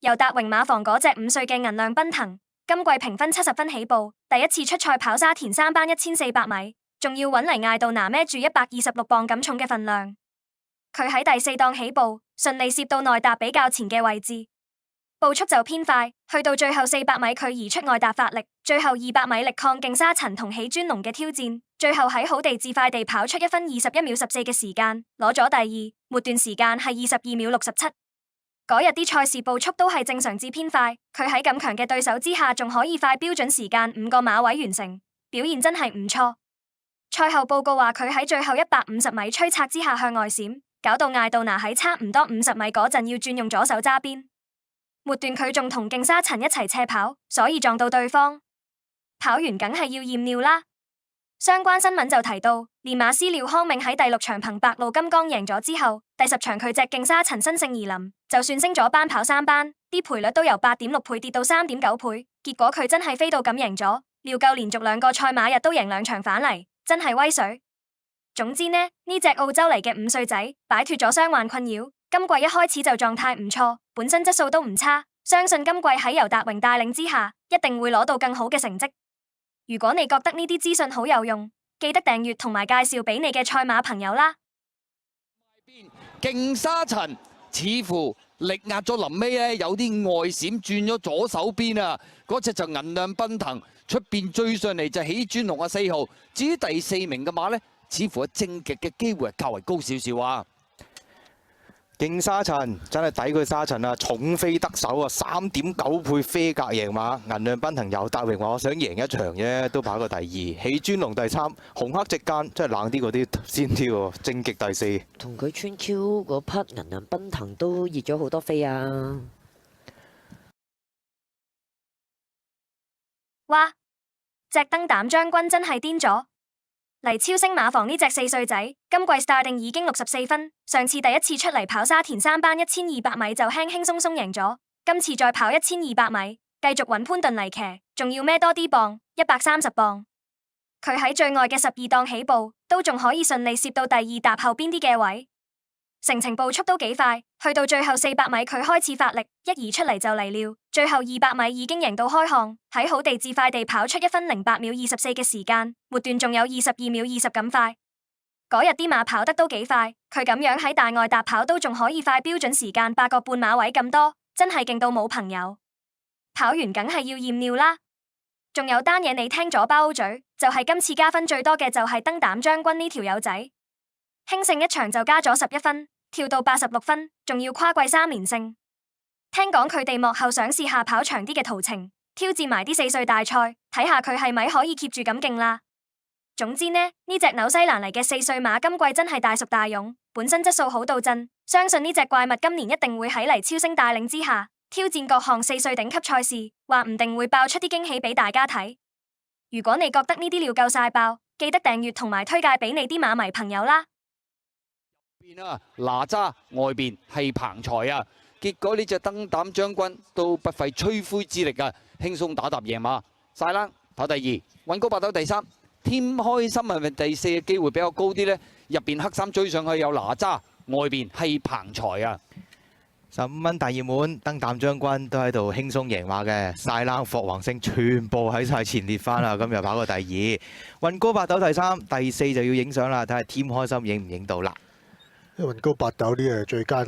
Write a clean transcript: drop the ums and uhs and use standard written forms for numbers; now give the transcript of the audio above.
由達榮馬房嗰隻5歲嘅銀亮奔騰，今季評分70分起步，第一次出賽跑沙田3班1400米，仲要搵嚟艾杜拿孭住126磅咁重嘅份量。佢喺第4檔起步，順利攝到內達比較前嘅位置，步速就偏快，去到最後400米距移出外達發力，最後200米力抗勁沙塵同喜尊龍嘅挑戰，最後喺好地自快地跑出1分21秒14嘅時間，攞咗第2，末段時間係22秒67。嗰日啲賽事步速都係正常至偏快，佢喺咁強嘅對手之下，仲可以快標準時間5個馬位完成，表現真係唔錯。賽後報告話佢喺最後150米催策之下向外閃，搞到艾杜拿喺差唔多50米嗰陣要轉用左手揸邊。末段佢仲同勁沙塵一齊斜跑，所以撞到對方。跑完梗係要驗尿啦。相關新聞就提到，練馬師廖康銘喺第6場憑白路金剛贏咗之後，第10場佢隻勁沙塵新勝而臨，就算升咗班跑3班，啲賠率都由8.6倍跌到3.9倍，結果佢真係飛到咁贏咗，廖夠連續2個賽馬日都贏2場返嚟，真係威水。總之呢隻澳洲嚟嘅5歲仔擺脫咗傷患困擾，今季一開始就狀態唔錯，本身質素都唔差，相信今季喺由達榮帶領之下，一定會攞到更好嘅成績。如果你覺得呢啲資訊好有用，記得訂閱同埋介紹俾你嘅賽馬朋友啦。勁沙塵似乎力壓咗臨尾咧，有啲外閃轉咗左手邊啊！嗰隻就銀亮奔騰，出邊追上嚟就喜尊龍啊4號。至於第4名嘅馬呢，似乎係正極嘅機會係較為高少少啊！勁沙塵真係抵佢沙塵啊！重飛得手啊！3.9倍飛格贏馬，銀亮奔騰由達榮話我想贏一場啫，都跑過第2。喜尊龍第3，紅黑直間真係冷啲嗰啲先啲喎，正極第4。同佢穿 Q 嗰匹銀亮奔騰都熱咗好多飛啊！哇！隻燈膽將軍真係癲咗！嚟超星馬房呢隻4歲仔，今季 starting 已經64分，上次第一次出嚟跑沙田3班1200米就輕輕鬆鬆贏咗，今次再跑1200米，繼續揾潘頓嚟騎，仲要孭多啲磅，130磅。佢喺最外嘅12檔起步，都仲可以順利攝到第2搭後邊啲嘅位，成程步速都幾快，去到最後400米佢開始發力，一移出嚟就嚟料，最後200米已經贏到開項，喺好地自快地跑出1分08秒24嘅時間，末段仲有22秒20咁快。嗰日啲馬跑得都幾快，佢咁樣喺大外搭跑都仲可以快標準時間8個半馬位咁多，真係勁到冇朋友。跑完梗係要驗尿啦。仲有單嘢你聽咗包嘴，就係今次加分最多嘅就係燈膽將軍呢條友仔，輕勝一場就加咗11分，跳到86分，仲要跨季3連勝。聽講佢哋幕後想試下跑長啲嘅途程，挑戰埋啲4歲大賽，睇下佢係咪可以 keep 住咁勁啦。總之呢隻紐西蘭嚟嘅4歲馬今季真係大熟大勇，本身質素好到震，相信呢隻怪物今年一定會喺黎超星帶領之下，挑戰各項4歲頂級賽事，話唔定會爆出啲驚喜俾大家睇。如果你覺得呢啲料夠晒爆，記得訂閱同埋推介俾你啲馬迷朋友啦。邊啊，哪吒外邊係彭財啊！結果呢隻燈膽將軍都不費吹灰之力啊，輕鬆打踏贏馬，晒冷跑第2，運高八斗第3，添開心係咪第4嘅機會比較高啲呢？入邊黑衫追上去有哪吒，外邊係彭財啊！15蚊大熱門，燈膽將軍都喺度輕鬆贏馬嘅，晒冷霍hoàng星全部喺晒前列翻啦，咁又跑過第2，運高八斗第3，第4就要影相啦，睇下添開心影唔影到啦。運高八斗呢係最佳。